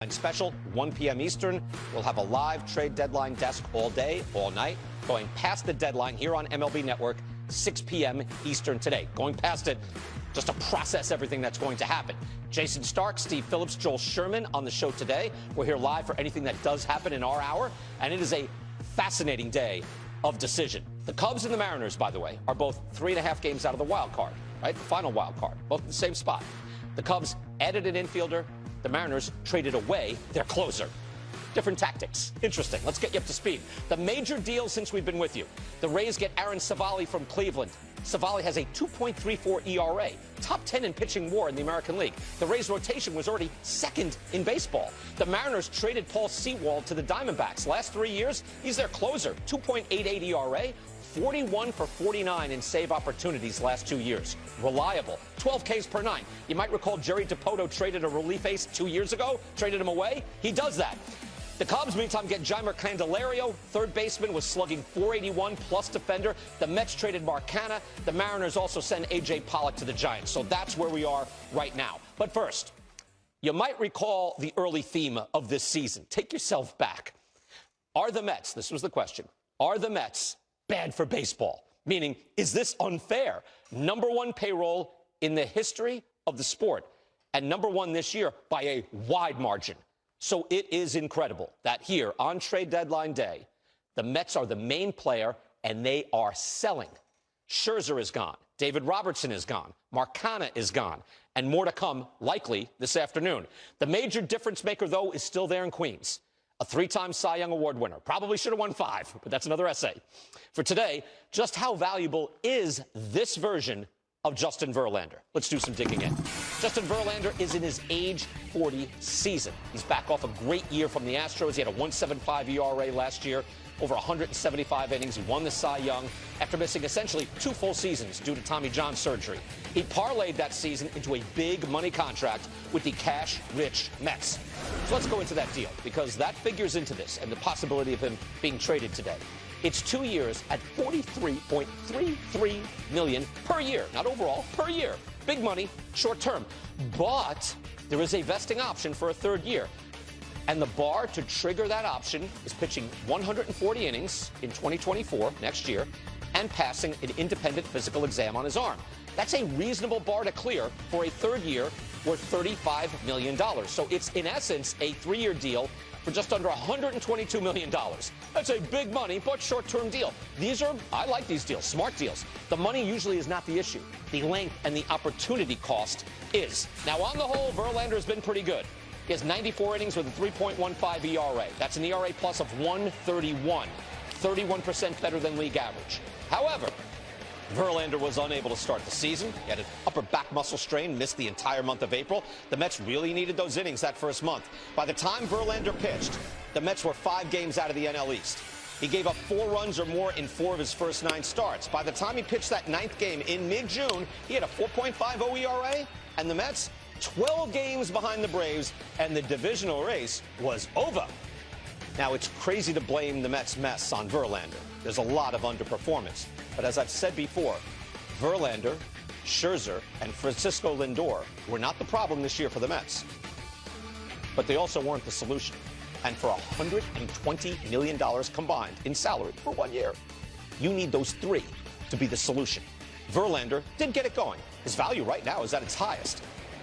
And special, 1 p.m. Eastern. We'll have a live trade deadline desk all day, all night, going past the deadline here on MLB Network, 6 p.m. Eastern today. Going past it just to process everything that's going to happen. Jason Stark, Steve Phillips, Joel Sherman on the show today. We're here live for anything that does happen in our hour, and it is a fascinating day of decision. The Cubs and the Mariners, by the way, are both 3.5 games out of the wild card, right? The final wild card, both in the same spot. The Cubs added an infielder. The Mariners traded away their closer. Different tactics. Interesting. Let's get you up to speed. The major deal since we've been with you. The Rays get Aaron Civale from Cleveland. Civale has a 2.34 ERA, top 10 in pitching WAR in the American League. The Rays rotation was already second in baseball. The Mariners traded Paul Sewald to the Diamondbacks. Last 3 years, he's their closer, 2.88 ERA. 41 for 49 in save opportunities last 2 years. Reliable. 12 Ks per 9. You might recall Jerry DiPoto traded a relief ace 2 years ago, traded him away. He does that. The Cubs, meantime, get Jeimer Candelario, third baseman, was slugging .481 plus defender. The Mets traded Mark Canha. The Mariners also send A.J. Pollock to the Giants. So that's where we are right now. But first, you might recall the early theme of this season. Take yourself back. Are the Mets, this was the question, are the Mets bad for baseball? Meaning, is this unfair? Number one payroll in the history of the sport, and number one this year by a wide margin. So it is incredible that here on trade deadline day, the Mets are the main player and they are selling. Scherzer is gone. David Robertson is gone. Mark Canha is gone. And more to come, likely, this afternoon. The major difference maker, though, is still there in Queens. A 3-time Cy Young Award winner. Probably should have won 5, but that's another essay. For today, just how valuable is this version of Justin Verlander? Let's do some digging in. Justin Verlander is in his age 40 season. He's back off a great year from the Astros. He had a 1.75 ERA last year, over 175 innings. He won the Cy Young after missing essentially 2 full seasons due to Tommy John surgery. He parlayed that season into a big money contract with the cash-rich Mets. So let's go into that deal, because that figures into this and the possibility of him being traded today. It's 2 years at $43.33 million per year. Not overall, per year. Big money, short term. But there is a vesting option for a 3rd year. And the bar to trigger that option is pitching 140 innings in 2024, next year, and passing an independent physical exam on his arm. That's a reasonable bar to clear for a 3rd year worth $35 million. So it's, in essence, a 3-year deal for just under $122 million. That's a big money, but short-term deal. These are, I like these deals, smart deals. The money usually is not the issue. The length and the opportunity cost is. Now, on the whole, Verlander has been pretty good. He has 94 innings with a 3.15 ERA. That's an ERA plus of 131, 31% better than league average. However, Verlander was unable to start the season. He had an upper back muscle strain, missed the entire month of April. The Mets really needed those innings that first month. By the time Verlander pitched, the Mets were 5 games out of the NL East. He gave up 4 runs or more in 4 of his first 9 starts. By the time he pitched that 9th game in mid-June, he had a 4.50 ERA, and the Mets 12 games behind the Braves, and the divisional race was over. Now, it's crazy to blame the Mets' mess on Verlander. There's a lot of underperformance. But as I've said before, Verlander, Scherzer, and Francisco Lindor were not the problem this year for the Mets. But they also weren't the solution. And for $120 million combined in salary for 1 year, you need those 3 to be the solution. Verlander did get it going. His value right now is at its highest.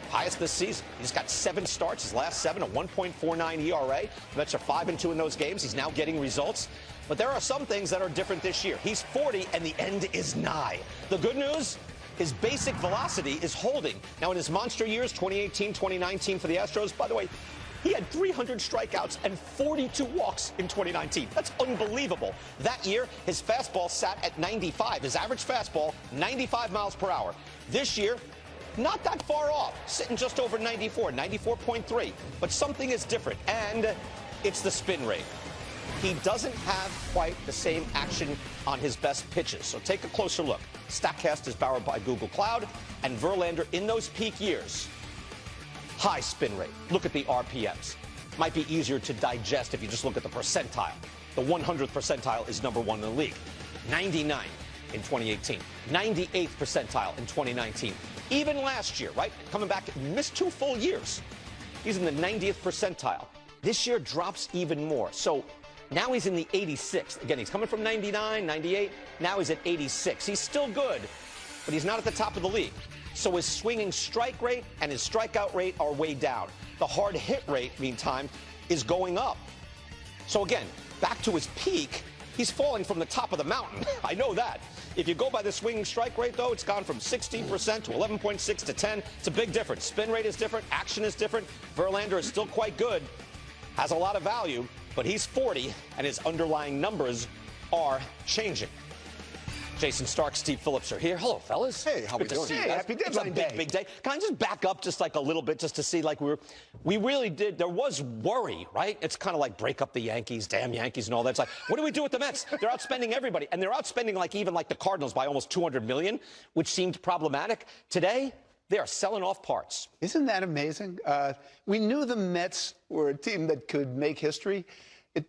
Highest this season. He's got 7 starts, his last 7, a 1.49 ERA. The Mets are 5-2 in those games. He's now getting results. But there are some things that are different this year. He's 40, and the end is nigh. The good news, his basic velocity is holding. Now, in his monster years, 2018, 2019 for the Astros, by the way, he had 300 strikeouts and 42 walks in 2019. That's unbelievable. That year, his fastball sat at 95. His average fastball, 95 miles per hour. This year, not that far off, sitting just over 94, 94.3. But something is different, and it's the spin rate. He doesn't have quite the same action on his best pitches. So take a closer look. StatCast is powered by Google Cloud, and Verlander in those peak years, high spin rate. Look at the RPMs. Might be easier to digest if you just look at the percentile. The 100th percentile is number 1 in the league. 99 in 2018. 98th percentile in 2019. Even last year, right? Coming back, missed 2 full years. he's in the 90th percentile. This year drops even more. So now he's in the 86th. Again, he's coming from 99, 98. Now he's at 86. He's still good, but he's not at the top of the league. So his swinging strike rate and his strikeout rate are way down. The hard hit rate, meantime, is going up. So again, back to his peak, he's falling from the top of the mountain. I know that. If you go by the swinging strike rate, though, it's gone from 16% to 11.6 to 10. It's a big difference. Spin rate is different. Action is different. Verlander is still quite good, has a lot of value, but he's 40, and his underlying numbers are changing. Jason Stark, Steve Phillips are here. Hello, fellas. Hey, how we doing? Hey, happy deadline day. Big day. Can I just back up just like a little bit just to see like we really did. There was worry, right? It's kind of like break up the Yankees, damn Yankees and all that. It's like, what do we do with the Mets? They're outspending everybody. And they're outspending like even like the Cardinals by almost $200 million, which seemed problematic. Today, they are selling off parts. Isn't that amazing? We knew the Mets were a team that could make history.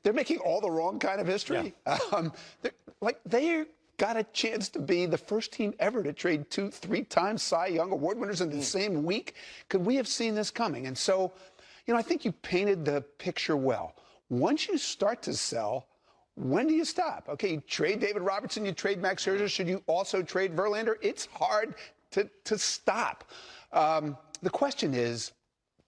They're making all the wrong kind of history. Yeah. They're got a chance to be the first team ever to trade 2-3 times Cy Young Award winners in the same week. Could we have seen this coming? And so, I think you painted the picture well. Once you start to sell, when do you stop? Okay, you trade David Robertson, you trade Max Scherzer. Should you also trade Verlander? It's hard to stop. The question is,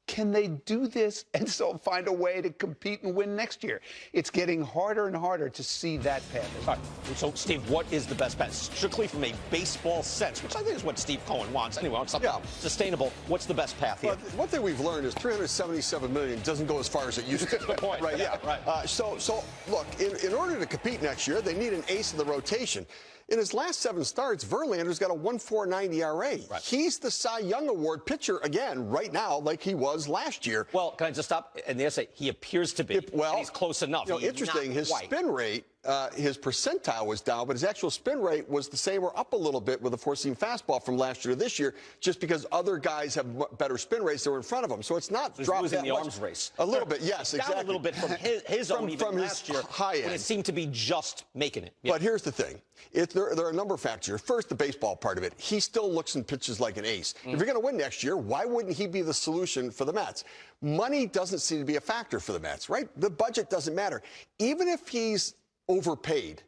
can they do this and still find a way to compete and win next year? It's getting harder and harder to see that path. All right. So, Steve, what is the best path? Strictly from a baseball sense, which I think is what Steve Cohen wants. Anyway, wants something sustainable. What's the best path here? Well, one thing we've learned is $377 million doesn't go as far as it used to. Good point. Right, yeah. Right. So look, in order to compete next year, they need an ace in the rotation. In his last 7 starts, Verlander's got a 1.49 ERA. Right. He's the Cy Young Award pitcher again right now, like he was last year. Well, can I just stop? And they say he appears to be. And he's close enough. Interesting. His spin rate, his percentile was down, but his actual spin rate was the same or up a little bit with a four-seam fastball from last year to this year, just because other guys have better spin rates that were in front of him. So it's not dropped losing that the much. arms race. A little bit, yes, exactly. Down a little bit from his own even last year, high end. when it seemed to be just making it. Yeah. But here's the thing. There are a number of factors. First, the baseball part of it. He still looks and pitches like an ace. If you're going to win next year, why wouldn't he be the solution for the Mets? Money doesn't seem to be a factor for the Mets, right? The budget doesn't matter. Even if he's overpaid,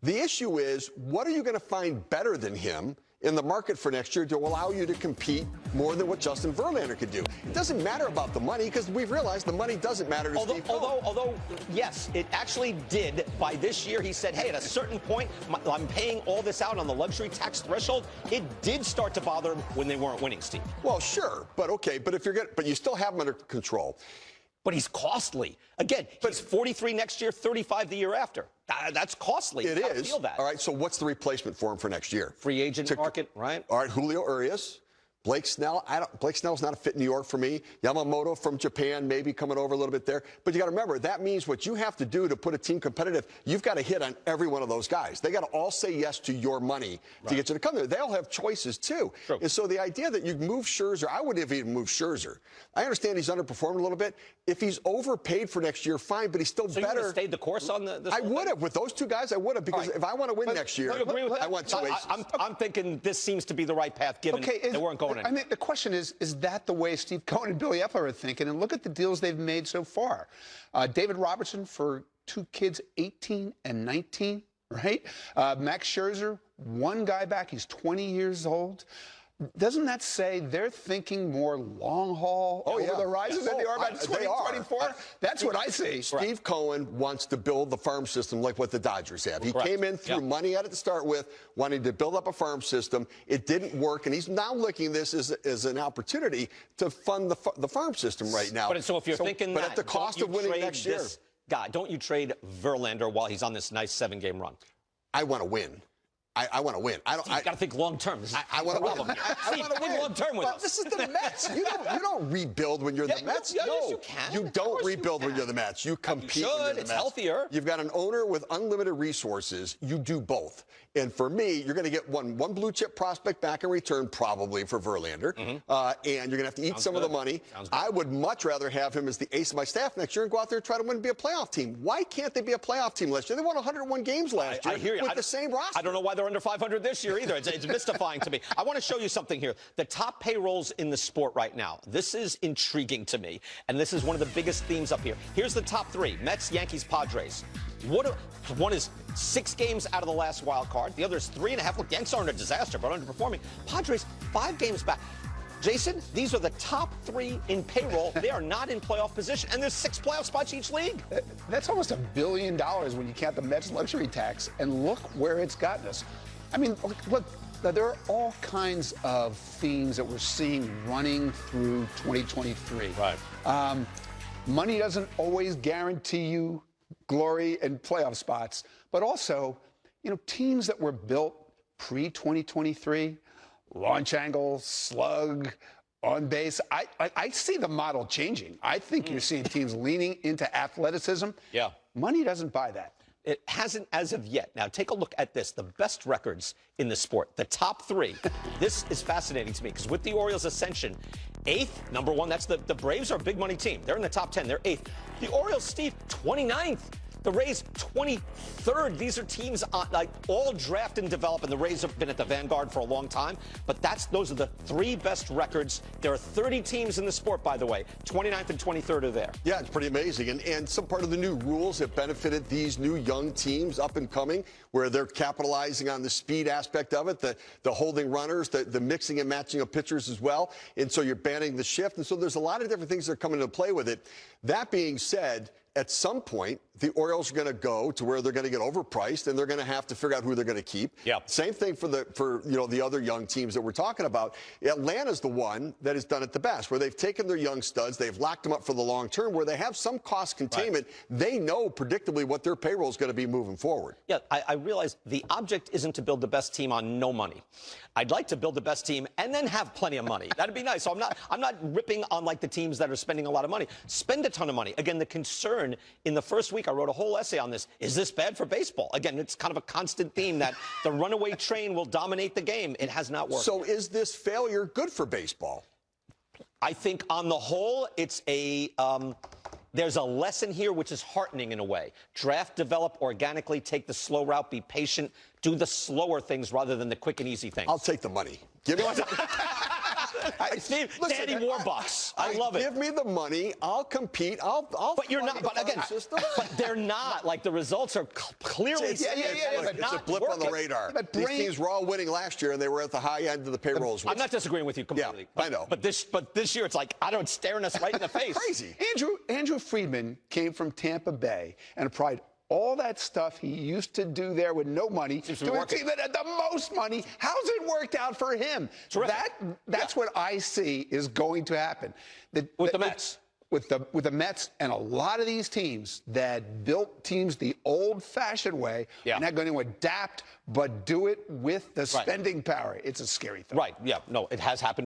the issue is, what are you going to find better than him in the market for next year to allow you to compete more than what Justin Verlander could do? It doesn't matter about the money, because we've realized the money doesn't matter to Steve Cohen. Although, yes, it actually did. By this year, he said, hey, at a certain point, I'm paying all this out on the luxury tax threshold. It did start to bother him when they weren't winning, Steve. Well, sure, but okay, but you still have him under control. But he's costly. Again, he's 43 next year, 35 the year after. That's costly. It is. Feel that. All right, so what's the replacement for him for next year? Free agent market, right? All right, Julio Urias. Blake Snell. Blake Snell's not a fit in New York for me. Yamamoto from Japan, maybe coming over a little bit there. But you got to remember, that means what you have to do to put a team competitive, you've got to hit on every one of those guys. They got to all say yes to your money to get you to come there. They all have choices, too. True. And so the idea that you move Scherzer, I wouldn't have even moved Scherzer. I understand he's underperformed a little bit. If he's overpaid for next year, fine, but he's still better. You would have stayed the course on this I would have. With those two guys, I would have, because if I want to win next year, I want two aces. I'm thinking this seems to be the right path, given they weren't going anywhere. I mean, the question is that the way Steve Cohen and Billy Eppler are thinking? And look at the deals they've made so far. David Robertson for 2 kids, 18 and 19, right? Max Scherzer, 1 guy back. He's 20 years old. Doesn't that say they're thinking more long haul over the horizon than they are about 2024? That's what I see. Steve Cohen wants to build the farm system like what the Dodgers have. He came in, threw money at it to start with, wanting to build up a farm system. It didn't work, and he's now looking at this as an opportunity to fund the farm system right now. But so if you're thinking but at the cost of winning next year. Don't you trade Verlander while he's on this nice 7-game run? I want to win. I want to win. You've got to think long term. I want to win. I want to win long term with us. This is the Mets. You don't rebuild when you're the Mets. No, yes, you can. You don't rebuild when you're the Mets. You compete. You should. When you're the It's Mets. healthier. You've got an owner with unlimited resources. You do both. And for me, you're going to get one blue chip prospect back in return, probably for Verlander, and you're going to have to eat some of the money. I would much rather have him as the ace of my staff next year and go out there and try to win and be a playoff team. Why can't they be a playoff team last year? They won 101 games last year I hear you. with the same roster. I don't know why they're under 500 this year either. It's mystifying to me. I want to show you something here. The top payrolls in the sport right now. This is intriguing to me, and this is one of the biggest themes up here. Here's the top three: Mets, Yankees, Padres. One is 6 games out of the last wild card. The other is 3.5. Look, Yankees aren't a disaster, but underperforming. Padres, 5 games back. Jason, these are the top 3 in payroll. They are not in playoff position, and there's 6 playoff spots each league. That's almost $1 billion when you count the Mets luxury tax, and look where it's gotten us. I mean, look, there are all kinds of themes that we're seeing running through 2023. Right. Money doesn't always guarantee you glory and playoff spots, but also, teams that were built pre-2023, launch angle, slug, on base. I see the model changing. I think you're seeing teams leaning into athleticism. Yeah. Money doesn't buy that. It hasn't as of yet. Now, take a look at this. The best records in the sport, the top 3. This is fascinating to me because with the Orioles' ascension, 8th, number 1, that's the Braves are a big money team. They're in the top 10. They're 8th. The Orioles, Steve, 29th. The Rays, 23rd. These are teams all draft and develop, and the Rays have been at the vanguard for a long time. But those are the 3 best records. There are 30 teams in the sport, by the way. 29th and 23rd are there. Yeah, it's pretty amazing. And some part of the new rules have benefited these new young teams up and coming, where they're capitalizing on the speed aspect of it, the holding runners, the mixing and matching of pitchers as well. And so you're banning the shift. And so there's a lot of different things that are coming into play with it. That being said, at some point, the Orioles are going to go to where they're going to get overpriced, and they're going to have to figure out who they're going to keep. Yeah. Same thing for the other young teams that we're talking about. Atlanta's the one that has done it the best, where they've taken their young studs, they've locked them up for the long term, where they have some cost containment. Right. They know predictably what their payroll is going to be moving forward. Yeah, I realize the object isn't to build the best team on no money. I'd like to build the best team and then have plenty of money. That'd be nice. So I'm not ripping on the teams that are spending a lot of money. Spend a ton of money. Again, the concern in the first week, I wrote a whole essay on this. Is this bad for baseball? Again, it's kind of a constant theme that the runaway train will dominate the game. It has not worked. So is this failure good for baseball? I think on the whole, it's there's a lesson here which is heartening in a way. Draft, develop organically, take the slow route, be patient, do the slower things rather than the quick and easy things. I'll take the money. Give me Steve, Daddy Warbucks. I love it. Give me the money. I'll compete. But you're not. But again, but they're not. The results are clearly. It's a blip on the radar. These teams were all winning last year, and they were at the high end of the payrolls. I'm not disagreeing with you completely. Yeah, I know. But this year, it's it's staring us right in the face. Crazy. Andrew Friedman came from Tampa Bay and applied all that stuff he used to do there with no money to a team that had the most money. How's it worked out for him? That's what I see is going to happen. With the Mets. With the Mets and a lot of these teams that built teams the old-fashioned way are not going to adapt, but do it with the spending power. It's a scary thing. Right. Yeah. No, it has happened.